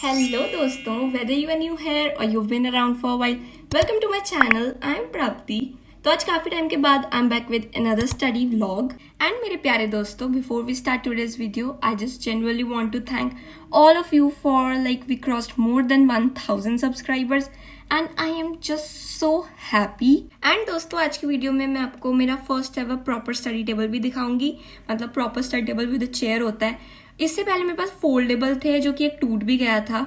Hello दोस्तों, whether you are new here or you've been around for a while, welcome to my channel. I'm Prapti. तो आज काफ़ी time के बाद I'm back with another study vlog. And मेरे प्यारे दोस्तों, before we start today's video, I just genuinely want to thank all of you for we crossed more than 1000 subscribers and I am just so happy. And दोस्तों आज की video में मैं आपको मेरा first ever proper study table भी दिखाऊंगी. मतलब proper study table with chair होता है. इससे पहले मेरे पास फोल्डेबल थे जो कि एक टूट भी गया था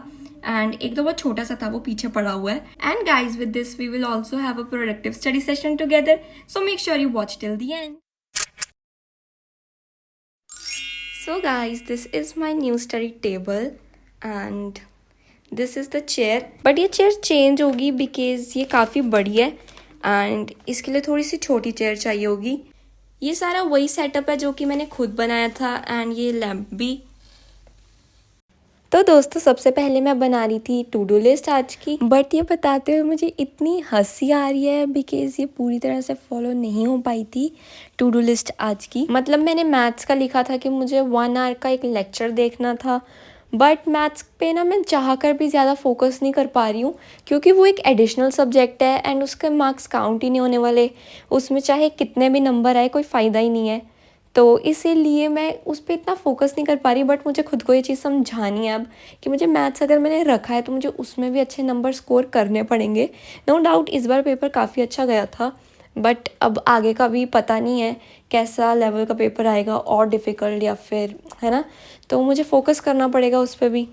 एंड एक तो बहुत छोटा सा था, वो पीछे पड़ा हुआ है. And guys with this we will also have a productive study session together, so make sure you watch till the end. So guys this is my new study table and this is the chair. But ये chair change होगी because ये काफ़ी बड़ी है and इसके लिए थोड़ी सी छोटी चेयर चाहिए होगी. ये सारा वही सेटअप है जो कि मैंने खुद बनाया था एंड ये लैम्प भी. तो दोस्तों सबसे पहले मैं बना रही थी टू डू लिस्ट आज की, बट ये बताते हुए मुझे इतनी हंसी आ रही है बिकॉज ये पूरी तरह से फॉलो नहीं हो पाई थी टू डू लिस्ट आज की. मतलब मैंने मैथ्स का लिखा था कि मुझे 1 आवर का एक लेक्चर देखना था, बट मैथ्स पे ना मैं चाह कर भी ज़्यादा फोकस नहीं कर पा रही हूँ क्योंकि वो एक एडिशनल सब्जेक्ट है एंड उसके मार्क्स काउंट ही नहीं होने वाले. उसमें चाहे कितने भी नंबर आए कोई फ़ायदा ही नहीं है. तो इसीलिए मैं उस पर इतना फोकस नहीं कर पा रही. बट मुझे खुद को ये चीज़ समझानी है अब कि मुझे मैथ्स अगर मैंने रखा है तो मुझे उसमें भी अच्छे नंबर स्कोर करने पड़ेंगे. नो डाउट इस बार पेपर काफ़ी अच्छा गया था, बट अब आगे का भी पता नहीं है कैसा लेवल का पेपर आएगा और डिफ़िकल्ट या फिर, है ना. तो मुझे फोकस करना पड़ेगा उस पर भी.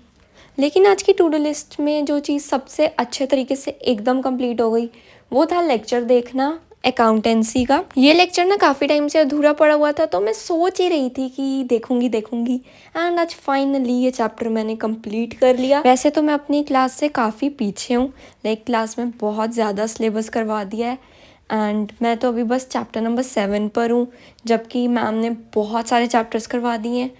लेकिन आज की टू डू लिस्ट में जो चीज़ सबसे अच्छे तरीके से एकदम कंप्लीट हो गई वो था लेक्चर देखना अकाउंटेंसी का. ये लेक्चर ना काफ़ी टाइम से अधूरा पड़ा हुआ था तो मैं सोच ही रही थी कि देखूंगी एंड आज फाइनली ये चैप्टर मैंने कंप्लीट कर लिया. वैसे तो मैं अपनी क्लास से काफ़ी पीछे हूँ, क्लास में बहुत ज़्यादा सिलेबस करवा दिया है एंड मैं तो अभी बस चैप्टर नंबर 7 पर हूँ, जबकि मैम ने बहुत सारे चैप्टर्स करवा दिए हैं.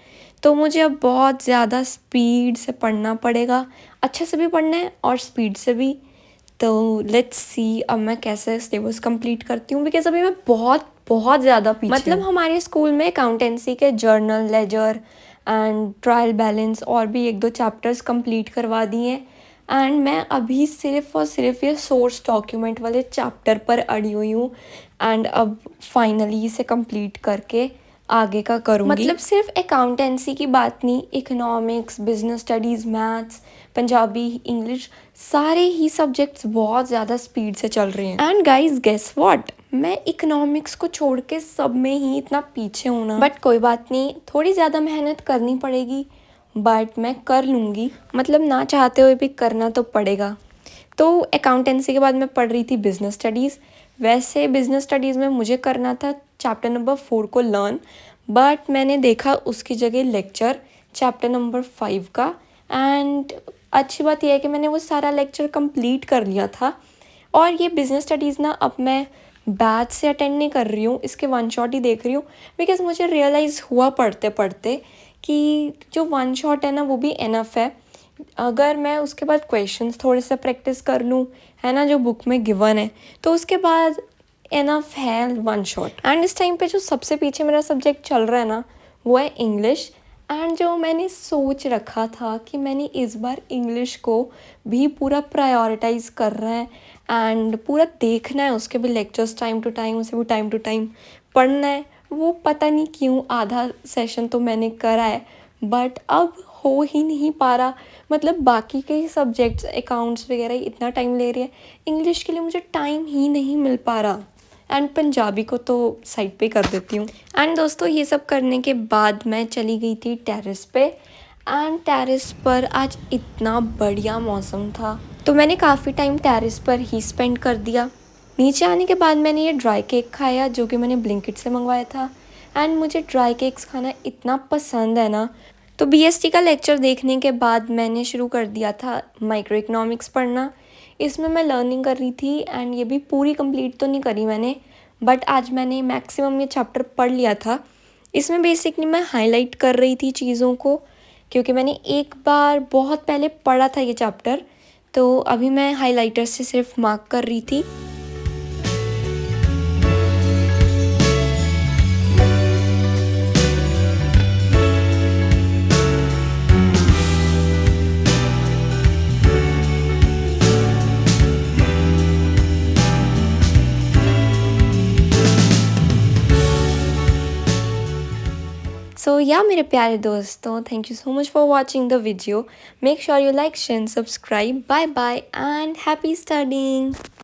तो मुझे अब बहुत ज़्यादा स्पीड से पढ़ना पड़ेगा, अच्छे से भी पढ़ना है और स्पीड से भी. तो लेट्स सी अब मैं कैसे सिलेबस कंप्लीट करती हूँ बिकॉज अभी मैं बहुत ज़्यादा पीछे. मतलब हमारे स्कूल में अकाउंटेंसी के journal, ledger and trial balance और भी 1-2 चैप्टर्स कंप्लीट करवा दिए हैं एंड मैं अभी सिर्फ और सिर्फ ये सोर्स डॉक्यूमेंट वाले चैप्टर पर अड़ी हुई हूँ एंड अब फाइनली इसे कंप्लीट करके आगे का करूँगी. मतलब सिर्फ अकाउंटेंसी की बात नहीं, economics, business studies, maths, Punjabi, English, सारे ही सब्जेक्ट्स बहुत ज़्यादा स्पीड से चल रहे हैं. एंड गाइज गेस व्हाट, मैं इकोनॉमिक्स को छोड़ के सब में ही इतना पीछे हूँ ना. बट कोई बात नहीं, थोड़ी ज़्यादा मेहनत करनी पड़ेगी बट मैं कर लूँगी. मतलब ना चाहते हुए भी करना तो पड़ेगा. तो अकाउंटेंसी के बाद मैं पढ़ रही थी बिजनेस स्टडीज़. वैसे बिजनेस स्टडीज़ में मुझे करना था चैप्टर नंबर 4 को लर्न, बट मैंने देखा उसकी जगह लेक्चर चैप्टर नंबर 5 का. एंड अच्छी बात यह है कि मैंने वो सारा लेक्चर कंप्लीट कर लिया था. और ये बिजनेस स्टडीज़ ना अब मैं बैच से अटेंड नहीं कर रही हूँ, इसके 1 शॉट ही देख रही हूँ बिकॉज मुझे रियलाइज़ हुआ पढ़ते पढ़ते कि जो 1 शॉट है ना वो भी इनफ है. अगर मैं उसके बाद क्वेश्चंस थोड़े से प्रैक्टिस कर लूँ, है ना, जो बुक में गिवन है, तो उसके बाद इनफ है 1 शॉट. एंड इस टाइम पे जो सबसे पीछे मेरा सब्जेक्ट चल रहा है ना वो है इंग्लिश. एंड जो मैंने सोच रखा था कि मैंने इस बार इंग्लिश को भी पूरा प्रायोरिटाइज़ कर रहा है एंड पूरा देखना है, उसके भी लेक्चर्स टाइम टू टाइम, उसे भी टाइम टू टाइम पढ़ना है, वो पता नहीं क्यों आधा सेशन तो मैंने करा है बट अब हो ही नहीं पा रहा. मतलब बाकी के सब्जेक्ट्स अकाउंट्स वगैरह इतना टाइम ले रही है, इंग्लिश के लिए मुझे टाइम ही नहीं मिल पा रहा. एंड पंजाबी को तो साइड पे कर देती हूँ. एंड दोस्तों ये सब करने के बाद मैं चली गई थी टेरेस पे एंड टेरेस पर आज इतना बढ़िया मौसम था तो मैंने काफ़ी टाइम टेरेस पर ही स्पेंड कर दिया. नीचे आने के बाद मैंने ये ड्राई केक खाया जो कि मैंने ब्लिंकिट से मंगवाया था एंड मुझे ड्राई केक्स खाना इतना पसंद है ना. तो बीएसटी का लेक्चर देखने के बाद मैंने शुरू कर दिया था माइक्रो इकोनॉमिक्स पढ़ना. इसमें मैं लर्निंग कर रही थी एंड ये भी पूरी कंप्लीट तो नहीं करी मैंने, बट आज मैंने मैक्सिमम ये चैप्टर पढ़ लिया था. इसमें बेसिकली मैं हाईलाइट कर रही थी चीज़ों को क्योंकि मैंने एक बार बहुत पहले पढ़ा था ये चैप्टर, तो अभी मैं हाईलाइटर से सिर्फ मार्क कर रही थी. सो या मेरे प्यारे दोस्तों, thank you so much for watching the video. Make sure you like share subscribe. Bye bye and happy studying.